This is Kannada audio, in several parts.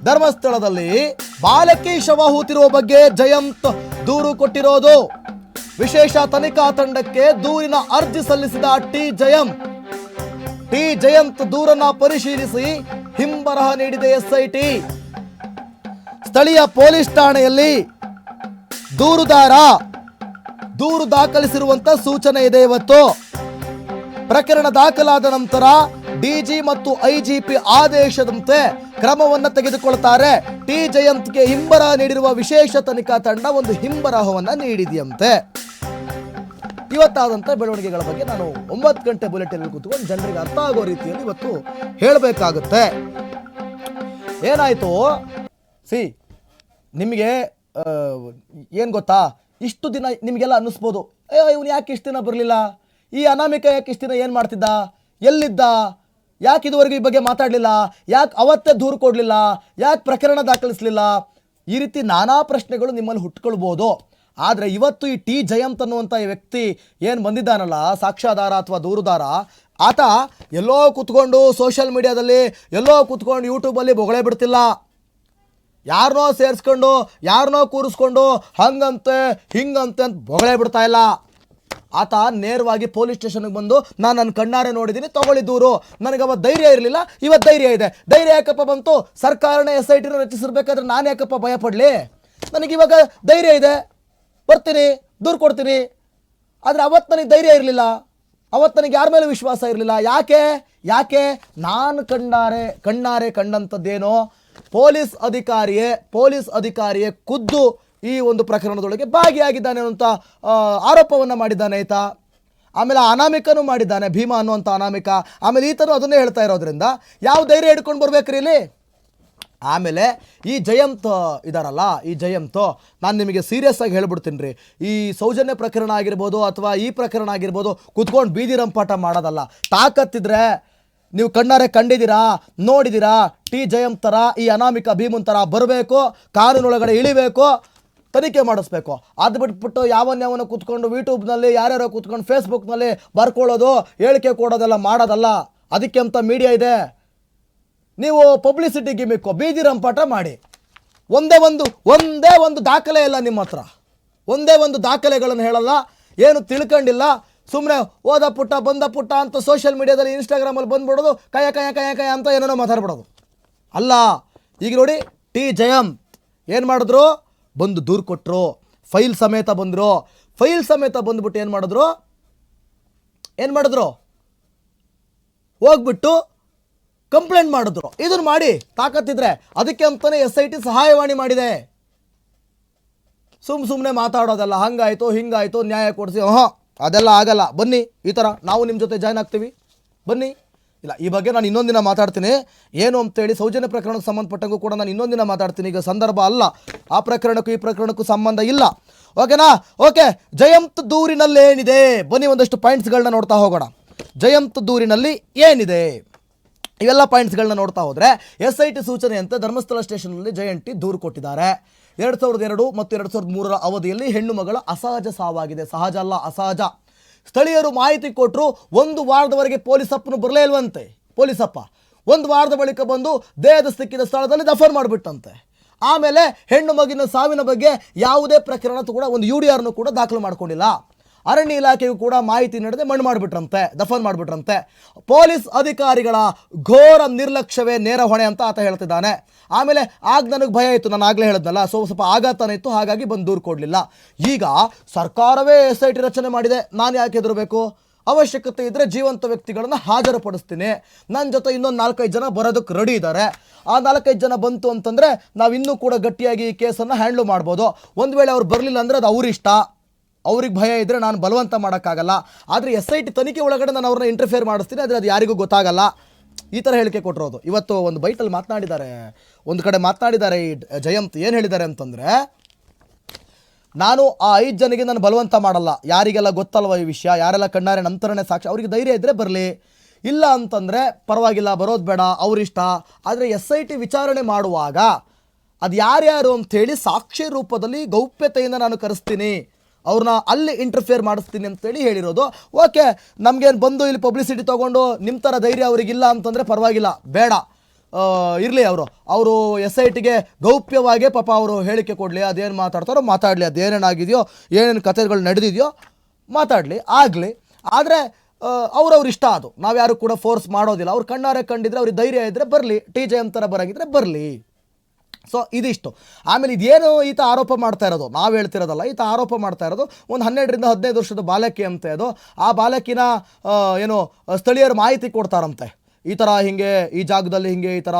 ಧರ್ಮಸ್ಥಳದಲ್ಲಿ ಬಾಲಕಿ ಶವ ಹೂತಿರುವ ಬಗ್ಗೆ ಜಯಂತ್ ದೂರು ಕೊಟ್ಟಿರೋದು. ವಿಶೇಷ ತನಿಖಾ ತಂಡಕ್ಕೆ ದೂರಿನ ಅರ್ಜಿ ಸಲ್ಲಿಸಿದ ಟಿ ಜಯಂತ್ ದೂರನ್ನ ಪರಿಶೀಲಿಸಿ ಹಿಂಬರಹ ನೀಡಿದೆ ಎಸ್ಐಟಿ. ಸ್ಥಳೀಯ ಪೊಲೀಸ್ ಠಾಣೆಯಲ್ಲಿ ದೂರು ದಾಖಲಿಸಿರುವಂತ ಸೂಚನೆ ಇದೆ. ಇವತ್ತು ಪ್ರಕರಣ ದಾಖಲಾದ ನಂತರ ಡಿಜಿ ಮತ್ತು ಐಜಿಪಿ ಆದೇಶದಂತೆ ಕ್ರಮವನ್ನು ತೆಗೆದುಕೊಳ್ತಾರೆ. ಟಿ ಜಯಂತ್ಗೆ ಹಿಂಬರಹ ನೀಡಿರುವ ವಿಶೇಷ ತನಿಖಾ ತಂಡ ಒಂದು ಹಿಂಬರಹವನ್ನ ನೀಡಿದೆಯಂತೆ. ಇವತ್ತಾದಂಥ ಬೆಳವಣಿಗೆಗಳ ಬಗ್ಗೆ ನಾನು 9 ಗಂಟೆ ಬುಲೆಟಿನ್ ಕೂತ್ಕೊಂಡು ಜನರಿಗೆ ಅರ್ಥ ಆಗೋ ರೀತಿಯಲ್ಲಿ ಇವತ್ತು ಹೇಳಬೇಕಾಗುತ್ತೆ. ಏನಾಯ್ತು ನಿಮಗೆ ಏನು ಗೊತ್ತಾ, ಇಷ್ಟು ದಿನ ನಿಮಗೆಲ್ಲ ಅನ್ನಿಸ್ಬೋದು, ಇವನು ಯಾಕೆ ಇಷ್ಟು ದಿನ ಬರಲಿಲ್ಲ, ಈ ಅನಾಮಿಕ ಯಾಕೆ ಇಷ್ಟು ದಿನ ಏನು ಮಾಡ್ತಿದ್ದ, ಎಲ್ಲಿದ್ದ, ಯಾಕೆ ಇದುವರೆಗೂ ಈ ಬಗ್ಗೆ ಮಾತಾಡಲಿಲ್ಲ, ಯಾಕೆ ಅವತ್ತೇ ದೂರು ಕೊಡಲಿಲ್ಲ, ಯಾಕೆ ಪ್ರಕರಣ ದಾಖಲಿಸಲಿಲ್ಲ, ಈ ರೀತಿ ನಾನಾ ಪ್ರಶ್ನೆಗಳು ನಿಮ್ಮಲ್ಲಿ ಹುಟ್ಕೊಳ್ಬೋದು. ಆದರೆ ಇವತ್ತು ಈ ಟಿ ಜಯಂತ್ ಅನ್ನುವಂಥ ಈ ವ್ಯಕ್ತಿ ಏನು ಬಂದಿದ್ದಾನಲ್ಲ, ಸಾಕ್ಷ್ಯಾಧಾರ ಅಥವಾ ದೂರುದಾರ, ಆತ ಎಲ್ಲೋ ಕೂತ್ಕೊಂಡು ಸೋಷಿಯಲ್ ಮೀಡಿಯಾದಲ್ಲಿ ಎಲ್ಲೋ ಕೂತ್ಕೊಂಡು ಯೂಟ್ಯೂಬಲ್ಲಿ ಬೊಗಳೆ ಬಿಡ್ತಿಲ್ಲ. ಯಾರನ್ನೋ ಸೇರಿಸ್ಕೊಂಡು ಯಾರನ್ನೋ ಕೂರಿಸ್ಕೊಂಡು ಹಂಗಂತೆ ಹಿಂಗಂತೆ ಅಂತ ಬೊಗಳೆ ಬಿಡ್ತಾ ಇಲ್ಲ. ಆತ ನೇರವಾಗಿ ಪೊಲೀಸ್ ಸ್ಟೇಷನ್ಗೆ ಬಂದು ನಾನು ನನ್ನ ಕಣ್ಣಾರೆ ನೋಡಿದ್ದೀನಿ, ತಗೊಳ್ಳಿ ದೂರು. ನನಗೆ ಅವತ್ತು ಧೈರ್ಯ ಇರಲಿಲ್ಲ, ಇವತ್ತು ಧೈರ್ಯ ಇದೆ. ಧೈರ್ಯ ಯಾಕಪ್ಪ ಬಂತು? ಸರ್ಕಾರನೇ SIT ರಚಿಸಿರ್ಬೇಕಾದ್ರೆ ನಾನು ಯಾಕಪ್ಪ ಭಯ ಪಡಲಿ? ನನಗಿವಾಗ ಧೈರ್ಯ ಇದೆ, ಬರ್ತೀನಿ, ದೂರು ಕೊಡ್ತೀನಿ. ಆದರೆ ಅವತ್ತು ನನಗೆ ಧೈರ್ಯ ಇರಲಿಲ್ಲ, ಅವತ್ತು ನನಗೆ ಯಾರ ಮೇಲೆ ವಿಶ್ವಾಸ ಇರಲಿಲ್ಲ. ಯಾಕೆ ನಾನು ಕಣ್ಣಾರೆ ಕಂಡಂಥದ್ದೇನೋ ಪೊಲೀಸ್ ಅಧಿಕಾರಿಯೇ ಖುದ್ದು ಈ ಒಂದು ಪ್ರಕರಣದೊಳಗೆ ಭಾಗಿಯಾಗಿದ್ದಾನೆ ಅಂತ ಆರೋಪವನ್ನು ಮಾಡಿದ್ದಾನೆ ಈತ. ಆಮೇಲೆ ಅನಾಮಿಕನೂ ಮಾಡಿದ್ದಾನೆ, ಭೀಮಾ ಅನ್ನುವಂಥ ಅನಾಮಿಕ. ಆಮೇಲೆ ಈತನು ಅದನ್ನೇ ಹೇಳ್ತಾ ಇರೋದ್ರಿಂದ ಯಾವ ಧೈರ್ಯ ಹಿಡ್ಕೊಂಡು ಬರ್ಬೇಕ್ರಿ ಇಲ್ಲಿ? ಆಮೇಲೆ ಈ ಜಯಂತ್ ಇದಾರಲ್ಲ, ಈ ಜಯಂತ್ ನಾನು ನಿಮಗೆ ಸೀರಿಯಸ್ ಆಗಿ ಹೇಳ್ಬಿಡ್ತೀನಿ ರೀ, ಈ ಸೌಜನ್ಯ ಪ್ರಕರಣ ಆಗಿರ್ಬೋದು ಅಥವಾ ಈ ಪ್ರಕರಣ ಆಗಿರ್ಬೋದು ಕುತ್ಕೊಂಡು ಬೀದಿ ರಂಪಾಟ ಮಾಡೋದಲ್ಲ. ತಾಕತ್ತಿದ್ರೆ ನೀವು ಕಣ್ಣಾರೆ ಕಂಡಿದ್ದೀರಾ, ನೋಡಿದ್ದೀರಾ, ಟಿ ಜಯಂತ್ ಥರ ಈ ಅನಾಮಿಕ ಭೀಮನ್ ಥರ ಬರಬೇಕು, ಕಾನೂನೊಳಗಡೆ ಇಳಿಬೇಕು, ತನಿಖೆ ಮಾಡಿಸ್ಬೇಕು. ಅದು ಬಿಟ್ಬಿಟ್ಟು ಯಾವನ್ನ ಕೂತ್ಕೊಂಡು ಯೂಟ್ಯೂಬ್ನಲ್ಲಿ ಯಾರ್ಯಾರೋ ಕೂತ್ಕೊಂಡು ಫೇಸ್ಬುಕ್ನಲ್ಲಿ ಬರ್ಕೊಳ್ಳೋದು, ಹೇಳಿಕೆ ಕೊಡೋದೆಲ್ಲ ಮಾಡೋದಲ್ಲ. ಅದಕ್ಕೆ ಅಂತ ಮೀಡಿಯಾ ಇದೆ. ನೀವು ಪಬ್ಲಿಸಿಟಿ ಗಿಮಿಕ್ಕು, ಬೀದಿ ರಂಪಾಟ ಮಾಡಿ. ಒಂದೇ ಒಂದು ದಾಖಲೆ ಇಲ್ಲ ನಿಮ್ಮ ಹತ್ರ, ಒಂದೇ ಒಂದು ದಾಖಲೆಗಳನ್ನು ಹೇಳಲ್ಲ, ಏನು ತಿಳ್ಕೊಂಡಿಲ್ಲ. ಸುಮ್ಮನೆ ಓದ ಪುಟ್ಟ ಬಂದ ಪುಟ್ಟ ಅಂತ ಸೋಷಿಯಲ್ ಮೀಡಿಯಾದಲ್ಲಿ ಇನ್ಸ್ಟಾಗ್ರಾಮಲ್ಲಿ ಬಂದ್ಬಿಡೋದು, ಕಯ ಅಂತ ಏನೇನೋ ಮಾತಾಡ್ಬಿಡೋದು ಅಲ್ಲ. ಈಗ ನೋಡಿ, ಟಿ ಜಯಂತ್ ಏನು ಮಾಡಿದ್ರು, ಬಂದು ದೂರು ಕೊಟ್ಟರು, ಫೈಲ್ ಸಮೇತ ಬಂದರು. ಫೈಲ್ ಸಮೇತ ಬಂದುಬಿಟ್ಟು ಏನು ಮಾಡಿದ್ರು, ಹೋಗ್ಬಿಟ್ಟು ಕಂಪ್ಲೇಂಟ್ ಮಾಡಿದ್ರು. ಇದನ್ನು ಮಾಡಿ ತಾಕತ್ತಿದ್ರೆ ಅದಕ್ಕೆ ಅಂತಲೇ SIT ಸಹಾಯವಾಣಿ ಮಾಡಿದೆ. ಸುಮ್ಮನೆ ಮಾತಾಡೋದಲ್ಲ, ಹಂಗಾಯಿತು ಹಿಂಗಾಯಿತು ನ್ಯಾಯ ಕೊಡಿಸಿ, ಅದೆಲ್ಲ ಆಗಲ್ಲ. ಬನ್ನಿ, ಈ ಥರ ನಾವು ನಿಮ್ಮ ಜೊತೆ ಜಾಯ್ನ್ ಆಗ್ತೀವಿ, ಬನ್ನಿ. ಇಲ್ಲ, ಈ ಬಗ್ಗೆ ನಾನು ಇನ್ನೊಂದಿನ ಮಾತಾಡ್ತೀನಿ. ಏನು ಅಂತೇಳಿ ಸೌಜನ್ಯ ಪ್ರಕರಣಕ್ಕೆ ಸಂಬಂಧಪಟ್ಟಂಗೂ ಕೂಡ ನಾನು ಇನ್ನೊಂದಿನ ಮಾತಾಡ್ತೀನಿ. ಈಗ ಸಂದರ್ಭ ಅಲ್ಲ, ಆ ಪ್ರಕರಣಕ್ಕೂ ಈ ಪ್ರಕರಣಕ್ಕೂ ಸಂಬಂಧ ಇಲ್ಲ. ಓಕೆನಾ? ಓಕೆ, ಜಯಂತ್ ದೂರಿನಲ್ಲಿ ಏನಿದೆ, ಬನ್ನಿ ಒಂದಷ್ಟು ಪಾಯಿಂಟ್ಸ್ಗಳನ್ನ ನೋಡ್ತಾ ಹೋಗೋಣ. ಜಯಂತ್ ದೂರಿನಲ್ಲಿ ಏನಿದೆ, ಇವೆಲ್ಲ ಪಾಯಿಂಟ್ಸ್ಗಳನ್ನ ನೋಡ್ತಾ ಹೋದರೆ, SIT ಸೂಚನೆಯಂತೆ ಧರ್ಮಸ್ಥಳ ಸ್ಟೇಷನ್ನಲ್ಲಿ ಜಯಂತಿ ದೂರು ಕೊಟ್ಟಿದ್ದಾರೆ. 2002 ಮತ್ತು 2003 ಅವಧಿಯಲ್ಲಿ ಹೆಣ್ಣು ಮಗಳ ಅಸಹಜ ಸಾವಾಗಿದೆ. ಸಹಜ ಅಲ್ಲ, ಅಸಹಜ. ಸ್ಥಳೀಯರು ಮಾಹಿತಿ ಕೊಟ್ಟರು. 1 ವಾರದವರೆಗೆ ಪೊಲೀಸಪ್ಪನು ಬರಲೇ ಇಲ್ವಂತೆ. ಪೊಲೀಸಪ್ಪ 1 ವಾರದ ಬಳಿಕ ಬಂದು ದೇಹದ ಸಿಕ್ಕಿದ ಸ್ಥಳದಲ್ಲಿ ದಫನ್ ಮಾಡಿಬಿಟ್ಟಂತೆ. ಆಮೇಲೆ ಹೆಣ್ಣು ಮಗಿನ ಸಾವಿನ ಬಗ್ಗೆ ಯಾವುದೇ ಪ್ರಕರಣ ಕೂಡ ಒಂದು UDRನು ಕೂಡ ದಾಖಲು ಮಾಡ್ಕೊಂಡಿಲ್ಲ. ಅರಣ್ಯ ಇಲಾಖೆಗೂ ಕೂಡ ಮಾಹಿತಿ ನೀಡದೆ ಮಣ್ಣು ಮಾಡಿಬಿಟ್ರಂತೆ, ದಫನ್ ಮಾಡಿಬಿಟ್ರಂತೆ. ಪೊಲೀಸ್ ಅಧಿಕಾರಿಗಳ ಘೋರ ನಿರ್ಲಕ್ಷ್ಯವೇ ನೇರ ಹೊಣೆ ಅಂತ ಆತ ಹೇಳ್ತಿದ್ದಾನೆ. ಆಮೇಲೆ ಆಗ ನನಗೆ ಭಯ ಇತ್ತು, ನಾನು ಆಗಲೇ ಹೇಳಿದ್ನಲ್ಲ, ಸ್ವಲ್ಪ ಆಘಾತನ ಇತ್ತು, ಹಾಗಾಗಿ ಬಂದು ದೂರು ಕೊಡಲಿಲ್ಲ. ಈಗ ಸರ್ಕಾರವೇ SIT ರಚನೆ ಮಾಡಿದೆ, ನಾನು ಯಾಕೆ ಹೆದರಬೇಕು? ಅವಶ್ಯಕತೆ ಇದ್ದರೆ ಜೀವಂತ ವ್ಯಕ್ತಿಗಳನ್ನು ಹಾಜರುಪಡಿಸ್ತೀನಿ. ನನ್ನ ಜೊತೆ ಇನ್ನೊಂದು 4-5 ಜನ ಬರೋದಕ್ಕೆ ರೆಡಿ ಇದ್ದಾರೆ. ಆ 4-5 ಜನ ಬಂತು ಅಂತಂದರೆ ನಾವು ಇನ್ನೂ ಕೂಡ ಗಟ್ಟಿಯಾಗಿ ಈ ಕೇಸನ್ನು ಹ್ಯಾಂಡ್ಲ್ ಮಾಡ್ಬೋದು. ಒಂದು ವೇಳೆ ಅವ್ರು ಬರಲಿಲ್ಲ ಅಂದರೆ ಅದು ಅವ್ರಿಷ್ಟ, ಅವ್ರಿಗೆ ಭಯ ಇದ್ದರೆ ನಾನು ಬಲವಂತ ಮಾಡೋಕ್ಕಾಗಲ್ಲ. ಆದರೆ SIT ತನಿಖೆ ಒಳಗಡೆ ನಾನು ಅವ್ರನ್ನ ಇಂಟರ್ಫಿಯರ್ ಮಾಡಿಸ್ತೀನಿ, ಆದರೆ ಅದು ಯಾರಿಗೂ ಗೊತ್ತಾಗಲ್ಲ. ಈ ಥರ ಹೇಳಿಕೆ ಕೊಟ್ಟಿರೋದು. ಇವತ್ತು ಒಂದು ಬೈಟಲ್ಲಿ ಮಾತನಾಡಿದ್ದಾರೆ, ಒಂದು ಕಡೆ ಮಾತನಾಡಿದ್ದಾರೆ ಈ ಜಯಂತ್. ಏನು ಹೇಳಿದ್ದಾರೆ ಅಂತಂದರೆ, ನಾನು ಆ 5 ಜನಿಗೆ ನಾನು ಬಲವಂತ ಮಾಡಲ್ಲ, ಯಾರಿಗೆಲ್ಲ ಗೊತ್ತಲ್ವ ಈ ವಿಷಯ, ಯಾರೆಲ್ಲ ಕಣ್ಣಾರೆ ನಂತರನೇ ಸಾಕ್ಷಿ, ಅವರಿಗೆ ಧೈರ್ಯ ಇದ್ದರೆ ಬರಲಿ, ಇಲ್ಲ ಅಂತಂದರೆ ಪರವಾಗಿಲ್ಲ, ಬರೋದು ಬೇಡ, ಅವರಿಷ್ಟ. ಆದರೆ SIT ವಿಚಾರಣೆ ಮಾಡುವಾಗ ಅದು ಯಾರ್ಯಾರು ಅಂಥೇಳಿ ಸಾಕ್ಷಿ ರೂಪದಲ್ಲಿ ಗೌಪ್ಯತೆಯಿಂದ ನಾನು ಕರೆಸ್ತೀನಿ, ಅವ್ರನ್ನ ಅಲ್ಲಿ ಇಂಟರ್ಫಿಯರ್ ಮಾಡಿಸ್ತೀನಿ ಅಂತೇಳಿ ಹೇಳಿರೋದು. ಓಕೆ, ನಮಗೇನು ಬಂದು ಇಲ್ಲಿ ಪಬ್ಲಿಸಿಟಿ ತೊಗೊಂಡು ನಿಮ್ಮ ಥರ ಧೈರ್ಯ ಅವರಿಗಿಲ್ಲ ಅಂತಂದರೆ ಪರವಾಗಿಲ್ಲ, ಬೇಡ. ಇರಲಿ, ಅವರು SITಗೆ ಗೌಪ್ಯವಾಗೇ ಪಾಪ ಅವರು ಹೇಳಿಕೆ ಕೊಡಲಿ, ಅದೇನು ಮಾತಾಡ್ತಾರೋ ಮಾತಾಡಲಿ, ಅದೇನೇನಾಗಿದೆಯೋ ಏನೇನು ಕಥೆಗಳು ನಡೆದಿದೆಯೋ ಮಾತಾಡಲಿ, ಆಗಲಿ. ಆದರೆ ಅವ್ರವ್ರ ಇಷ್ಟ, ಅದು ನಾವ್ಯಾರು ಕೂಡ ಫೋರ್ಸ್ ಮಾಡೋದಿಲ್ಲ. ಅವ್ರು ಕಣ್ಣಾರೆ ಕಂಡಿದ್ರೆ, ಅವ್ರಿಗೆ ಧೈರ್ಯ ಇದ್ದರೆ ಬರಲಿ, TJM ಥರ ಬರೋಂಗಿದ್ರೆ ಬರಲಿ. ಸೊ ಇದಿಷ್ಟು. ಆಮೇಲೆ ಇದೇನು ಈತ ಆರೋಪ ಮಾಡ್ತಾ ಇರೋದು, ನಾವು ಹೇಳ್ತಿರೋದಲ್ಲ, ಈತ ಆರೋಪ ಮಾಡ್ತಾ ಇರೋದು ಒಂದು 12ರಿಂದ 15 ವರ್ಷದ ಬಾಲಕಿ ಅಂತ. ಅದು ಆ ಬಾಲಕಿನ ಏನು ಸ್ಥಳೀಯರು ಮಾಹಿತಿ ಕೊಡ್ತಾರಂತೆ, ಈ ಥರ ಹಿಂಗೆ ಈ ಜಾಗದಲ್ಲಿ ಹಿಂಗೆ ಈ ಥರ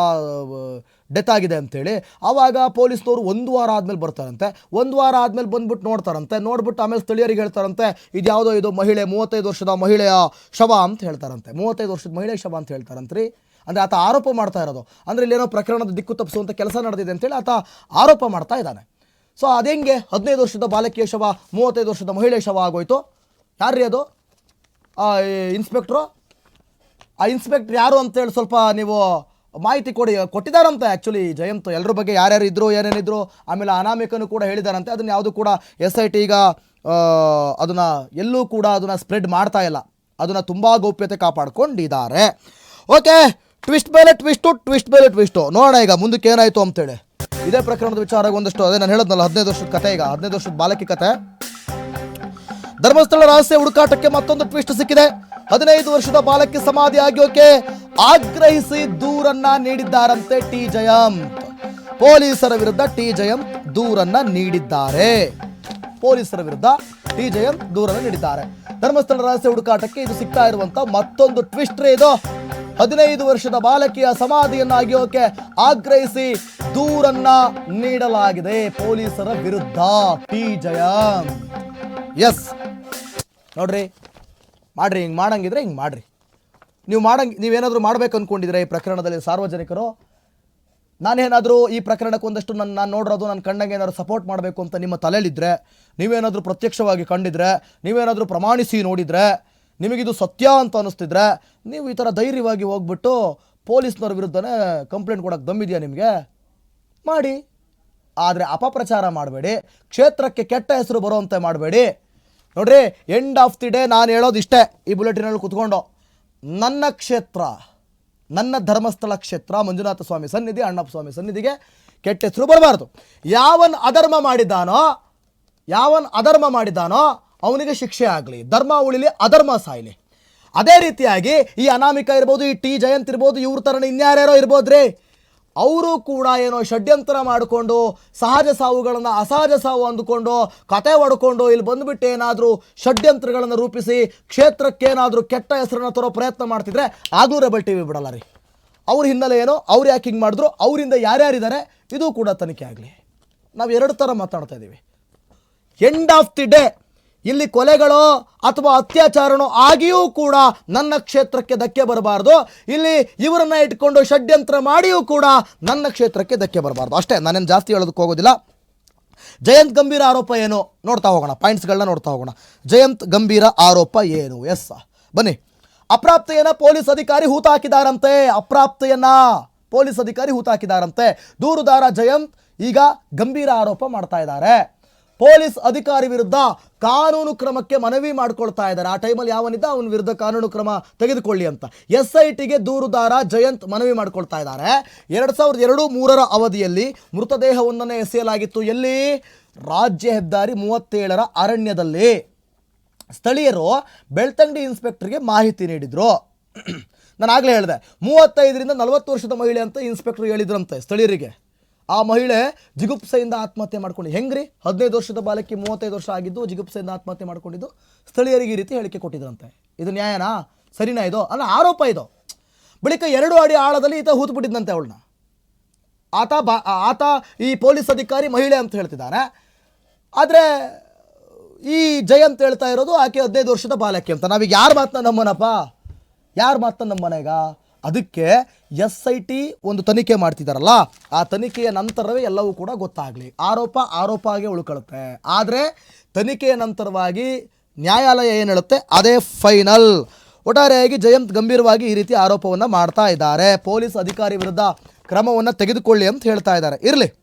ಡೆತ್ ಆಗಿದೆ ಅಂತೇಳಿ. ಆವಾಗ ಪೊಲೀಸ್ನವರು 1 ವಾರ ಆದಮೇಲೆ ಬರ್ತಾರಂತೆ. 1 ವಾರ ಆದಮೇಲೆ ಬಂದ್ಬಿಟ್ಟು ನೋಡ್ತಾರಂತೆ. ನೋಡ್ಬಿಟ್ಟು ಆಮೇಲೆ ಸ್ಥಳೀಯರಿಗೆ ಹೇಳ್ತಾರಂತೆ, ಇದು ಯಾವುದೋ ಇದು ಮಹಿಳೆ 35 ವರ್ಷದ ಮಹಿಳೆಯ ಶವ ಅಂತ ಹೇಳ್ತಾರಂತೆ. 35 ವರ್ಷದ ಮಹಿಳೆ ಶವ ಅಂತ ಹೇಳ್ತಾರಂತ್ರಿ. ಅಂದರೆ ಆತ ಆರೋಪ ಮಾಡ್ತಾ ಇರೋದು, ಅಂದರೆ ಇಲ್ಲೇನೋ ಪ್ರಕರಣದ ದಿಕ್ಕು ತಪ್ಪಿಸುವಂಥ ಕೆಲಸ ನಡೆದಿದೆ ಅಂತೇಳಿ ಆತ ಆರೋಪ ಮಾಡ್ತಾ ಇದ್ದಾನೆ. ಸೊ ಅದೆಂಗೆ 15 ವರ್ಷದ ಬಾಲಕಿಯ ಶವ 35 ವರ್ಷದ ಮಹಿಳೆ ಶವ ಆಗೋಯ್ತು? ಯಾರ್ರೀ ಅದು? ಇನ್ಸ್ಪೆಕ್ಟ್ರು. ಆ ಇನ್ಸ್ಪೆಕ್ಟ್ರ್ ಯಾರು ಅಂತೇಳಿ ಸ್ವಲ್ಪ ನೀವು ಮಾಹಿತಿ ಕೊಟ್ಟಿದ್ದಾರಂತೆ. ಆ್ಯಕ್ಚುಲಿ ಜಯಂತ್ ಎಲ್ಲರ ಬಗ್ಗೆ ಯಾರ್ಯಾರು ಇದ್ದರು, ಏನೇನಿದ್ರು, ಆಮೇಲೆ ಅನಾಮಿಕನು ಕೂಡ ಹೇಳಿದಾರಂತೆ. ಅದನ್ನು ಯಾವುದು ಕೂಡ SIT ಈಗ ಅದನ್ನು ಎಲ್ಲೂ ಕೂಡ ಅದನ್ನು ಸ್ಪ್ರೆಡ್ ಮಾಡ್ತಾ ಇಲ್ಲ, ಅದನ್ನು ತುಂಬ ಗೌಪ್ಯತೆ ಕಾಪಾಡ್ಕೊಂಡಿದ್ದಾರೆ. ಓಕೆ, ಟ್ವಿಸ್ಟ್ ಮೇಲೆ ಟ್ವಿಸ್ಟು ನೋಡೋಣ ಈಗ ಮುಂದಕ್ಕೆ ಏನಾಯಿತು ಅಂತೇಳಿ. ಇದೇ ಪ್ರಕರಣದ ವಿಚಾರ ಒಂದಷ್ಟು, ಅದೇ ನಾನು ಹೇಳೋದ್ನಲ್ಲ 15 ವರ್ಷದ ಕತೆ, ಈಗ 15 ವರ್ಷದ ಬಾಲಕಿ ಕತೆ. ಧರ್ಮಸ್ಥಳ ರಹಸ್ಯ ಹುಡುಕಾಟಕ್ಕೆ ಮತ್ತೊಂದು ಟ್ವಿಸ್ಟ್ ಸಿಕ್ಕಿದೆ. 15 ವರ್ಷದ ಬಾಲಕಿ ಸಮಾಧಿ ಆಗೋಕೆ ಆಗ್ರಹಿಸಿ ದೂರನ್ನ ನೀಡಿದ್ದಾರಂತೆ TJM. ಪೊಲೀಸರ ವಿರುದ್ಧ TJM ದೂರನ್ನ ನೀಡಿದ್ದಾರೆ. ಧರ್ಮಸ್ಥಳ ರಹಸ್ಯ ಹುಡುಕಾಟಕ್ಕೆ ಇದು ಸಿಗ್ತಾ ಇರುವಂತ ಮತ್ತೊಂದು ಟ್ವಿಸ್ಟ್ ರೀ ಇದು. 15 ವರ್ಷದ ಬಾಲಕಿಯ ಸಮಾಧಿಯನ್ನು ಅಗೆಯೋಕೆ ಆಗ್ರಹಿಸಿ ದೂರನ್ನ ನೀಡಲಾಗಿದೆ ಪೊಲೀಸರ ವಿರುದ್ಧ TJM. ಎಸ್ ನೋಡ್ರಿ, ಮಾಡ್ರಿ, ಹಿಂಗೆ ಮಾಡಂಗಿದ್ರೆ ಹಿಂಗೆ ಮಾಡ್ರಿ. ನೀವೇನಾದರೂ ಮಾಡ್ಬೇಕು ಅಂದ್ಕೊಂಡಿದ್ರೆ ಈ ಪ್ರಕರಣದಲ್ಲಿ ಸಾರ್ವಜನಿಕರು, ನಾನೇನಾದರೂ ಈ ಪ್ರಕರಣಕ್ಕೆ ಒಂದಷ್ಟು ನಾನು ನೋಡಿರೋದು ನನ್ನ ಕಣ್ಣಂಗೆ ಏನಾದರೂ ಸಪೋರ್ಟ್ ಮಾಡಬೇಕು ಅಂತ ನಿಮ್ಮ ತಲೆಯಲ್ಲಿದ್ದರೆ, ನೀವೇನಾದರೂ ಪ್ರತ್ಯಕ್ಷವಾಗಿ ಕಂಡಿದ್ರೆ, ನೀವೇನಾದರೂ ಪ್ರಮಾಣಿಸಿ ನೋಡಿದರೆ, ನಿಮಗಿದು ಸತ್ಯ ಅಂತ ಅನ್ನಿಸ್ತಿದ್ರೆ, ನೀವು ಈ ಥರ ಧೈರ್ಯವಾಗಿ ಹೋಗ್ಬಿಟ್ಟು ಪೊಲೀಸ್ನವ್ರ ವಿರುದ್ಧನೇ ಕಂಪ್ಲೇಂಟ್ ಕೊಡೋಕ್ಕೆ ದಮ್ಮಿದೆಯಾ ನಿಮಗೆ? ಮಾಡಿ. ಆದರೆ ಅಪಪ್ರಚಾರ ಮಾಡಬೇಡಿ, ಕ್ಷೇತ್ರಕ್ಕೆ ಕೆಟ್ಟ ಹೆಸರು ಬರೋವಂತೆ ಮಾಡಬೇಡಿ. ನೋಡ್ರಿ, ಎಂಡ್ ಆಫ್ ದಿ ಡೇ ನಾನು ಹೇಳೋದು ಇಷ್ಟೇ ಈ ಬುಲೆಟಿನಲ್ಲಿ ಕೂತ್ಕೊಂಡು, ನನ್ನ ಕ್ಷೇತ್ರ, ನನ್ನ ಧರ್ಮಸ್ಥಳ ಕ್ಷೇತ್ರ ಮಂಜುನಾಥ ಸ್ವಾಮಿ ಸನ್ನಿಧಿ, ಅಣ್ಣಪ್ಪ ಸ್ವಾಮಿ ಸನ್ನಿಧಿಗೆ ಕೆಟ್ಟ ಹೆಸರು ಬರಬಾರ್ದು. ಯಾವನ್ ಅಧರ್ಮ ಮಾಡಿದ್ದಾನೋ ಅವನಿಗೆ ಶಿಕ್ಷೆ ಆಗಲಿ, ಧರ್ಮ ಉಳಿಲಿ, ಅಧರ್ಮ ಸಾಯಲಿ. ಅದೇ ರೀತಿಯಾಗಿ ಈ ಅನಾಮಿಕ ಇರ್ಬೋದು, ಈ ಟಿ ಜಯಂತ್ ಇರ್ಬೋದು, ಇವ್ರ ಥರನೇ ಇನ್ಯಾರ್ಯಾರೋ ಇರ್ಬೋದ್ರಿ, ಅವರು ಕೂಡ ಏನೋ ಷಡ್ಯಂತ್ರ ಮಾಡಿಕೊಂಡು ಸಹಜ ಸಾವುಗಳನ್ನು ಅಸಹಜ ಸಾವು ಅಂದುಕೊಂಡು ಕತೆ ಹೊಡ್ಕೊಂಡು ಇಲ್ಲಿ ಬಂದುಬಿಟ್ಟು ಏನಾದರೂ ಷಡ್ಯಂತ್ರಗಳನ್ನು ರೂಪಿಸಿ ಕ್ಷೇತ್ರಕ್ಕೇನಾದರೂ ಕೆಟ್ಟ ಹೆಸರನ್ನು ತರೋ ಪ್ರಯತ್ನ ಮಾಡ್ತಿದ್ರೆ ಆಗಲೂ ರೆಬಲ್ TV ಬಿಡಲ್ಲ ರೀ. ಅವ್ರ ಹಿನ್ನೆಲೆ ಏನೋ, ಅವ್ರು ಯಾಕೆ ಹಿಂಗೆ ಮಾಡಿದ್ರು, ಅವರಿಂದ ಯಾರ್ಯಾರಿದ್ದಾರೆ ಇದು ಕೂಡ ತನಿಖೆ ಆಗಲಿ. ನಾವು 2 ಥರ ಮಾತಾಡ್ತಾ ಇದ್ದೀವಿ. ಎಂಡ್ ಆಫ್ ದಿ ಡೇ ಇಲ್ಲಿ ಕೊಲೆಗಳೋ ಅಥವಾ ಅತ್ಯಾಚಾರನೋ ಆಗಿಯೂ ಕೂಡ ನನ್ನ ಕ್ಷೇತ್ರಕ್ಕೆ ಧಕ್ಕೆ ಬರಬಾರ್ದು. ಇಲ್ಲಿ ಇವರನ್ನ ಇಟ್ಕೊಂಡು ಷಡ್ಯಂತ್ರ ಮಾಡಿಯೂ ಕೂಡ ನನ್ನ ಕ್ಷೇತ್ರಕ್ಕೆ ಧಕ್ಕೆ ಬರಬಾರ್ದು. ಅಷ್ಟೇ, ನಾನೇನು ಜಾಸ್ತಿ ಹೇಳೋದಕ್ಕೆ ಹೋಗೋದಿಲ್ಲ. ಜಯಂತ್ ಗಂಭೀರ ಆರೋಪ ಏನು ನೋಡ್ತಾ ಹೋಗೋಣ, ಪಾಯಿಂಟ್ಸ್ಗಳನ್ನ ನೋಡ್ತಾ ಹೋಗೋಣ. ಜಯಂತ್ ಗಂಭೀರ ಆರೋಪ ಏನು? ಎಸ್, ಬನ್ನಿ. ಅಪ್ರಾಪ್ತೆಯನ್ನ ಪೊಲೀಸ್ ಅಧಿಕಾರಿ ಹೂತಾಕಿದಾರಂತೆ. ದೂರುದಾರ ಜಯಂತ್ ಈಗ ಗಂಭೀರ ಆರೋಪ ಮಾಡ್ತಾ ಇದ್ದಾರೆ. ಪೊಲೀಸ್ ಅಧಿಕಾರಿ ವಿರುದ್ಧ ಕಾನೂನು ಕ್ರಮಕ್ಕೆ ಮನವಿ ಮಾಡ್ಕೊಳ್ತಾ ಇದ್ದಾರೆ. ಆ ಟೈಮಲ್ಲಿ ಯಾವನಿದ್ದ ಅವನ ವಿರುದ್ಧ ಕಾನೂನು ಕ್ರಮ ತೆಗೆದುಕೊಳ್ಳಿ ಅಂತ SITಗೆ ದೂರುದಾರ ಜಯಂತ್ ಮನವಿ ಮಾಡ್ಕೊಳ್ತಾ ಇದ್ದಾರೆ. 2002-03 ಅವಧಿಯಲ್ಲಿ ಮೃತದೇಹವೊಂದನ್ನು ಎಸೆಯಲಾಗಿತ್ತು. ಎಲ್ಲಿ? ರಾಜ್ಯ ಹೆದ್ದಾರಿ 37 ಅರಣ್ಯದಲ್ಲಿ. ಸ್ಥಳೀಯರು ಬೆಳ್ತಂಗಡಿ ಇನ್ಸ್ಪೆಕ್ಟರ್ಗೆ ಮಾಹಿತಿ ನೀಡಿದ್ರು. ನಾನು ಆಗಲೇ ಹೇಳಿದೆ, 35ರಿಂದ 40 ವರ್ಷದ ಮಹಿಳೆ ಅಂತ ಇನ್ಸ್ಪೆಕ್ಟರ್ ಹೇಳಿದ್ರಂತೆ ಸ್ಥಳೀಯರಿಗೆ. ಆ ಮಹಿಳೆ ಜಿಗುಪ್ಸೆಯಿಂದ ಆತ್ಮಹತ್ಯೆ ಮಾಡ್ಕೊಂಡು, ಹೆಂಗ್ರಿ 15 ವರ್ಷದ ಬಾಲಕಿ 35 ವರ್ಷ ಆಗಿದ್ದು ಜಿಗುಪ್ಸೆಯಿಂದ ಆತ್ಮಹತ್ಯೆ ಮಾಡ್ಕೊಂಡಿದ್ದು, ಸ್ಥಳೀಯರಿಗೆ ಈ ರೀತಿ ಹೇಳಿಕೆ ಕೊಟ್ಟಿದ್ರಂತೆ. ಇದು ನ್ಯಾಯನಾ? ಸರಿನಾ? ಇದು ಅಲ್ಲ, ಆರೋಪ ಇದು. ಬಳಿಕ 2 ಅಡಿ ಆಳದಲ್ಲಿ ಈತ ಹೂತ್ಬಿಟ್ಟಿದ್ದಂತೆ ಅವಳನ್ನ. ಆತ ಈ ಪೊಲೀಸ್ ಅಧಿಕಾರಿ ಮಹಿಳೆ ಅಂತ ಹೇಳ್ತಿದ್ದಾನೆ. ಆದರೆ ಈ ಜಯಂತ್ ಹೇಳ್ತಾ ಇರೋದು ಆಕೆ 15 ವರ್ಷದ ಬಾಲಕಿ ಅಂತ. ನಾವೀಗ ಯಾರ ಮಾತನ್ನ ನಂಬೋಣ ಈಗ? ಅದಕ್ಕೆ SIT ಒಂದು ತನಿಖೆ ಮಾಡ್ತಿದ್ದಾರಲ್ಲ, ಆ ತನಿಖೆಯ ನಂತರವೇ ಎಲ್ಲವೂ ಕೂಡ ಗೊತ್ತಾಗಲಿ. ಆರೋಪ ಆಗಿ ಉಳ್ಕೊಳ್ಳುತ್ತೆ. ಆದರೆ ತನಿಖೆಯ ನಂತರವಾಗಿ ನ್ಯಾಯಾಲಯ ಏನು ಹೇಳುತ್ತೆ ಅದೇ ಫೈನಲ್. ಒಟ್ಟಾರೆಯಾಗಿ ಜಯಂತ್ ಗಂಭೀರವಾಗಿ ಈ ರೀತಿ ಆರೋಪವನ್ನು ಮಾಡ್ತಾ ಇದ್ದಾರೆ. ಪೊಲೀಸ್ ಅಧಿಕಾರಿ ವಿರುದ್ಧ ಕ್ರಮವನ್ನು ತೆಗೆದುಕೊಳ್ಳಿ ಅಂತ ಹೇಳ್ತಾ ಇದ್ದಾರೆ. ಇರಲಿ.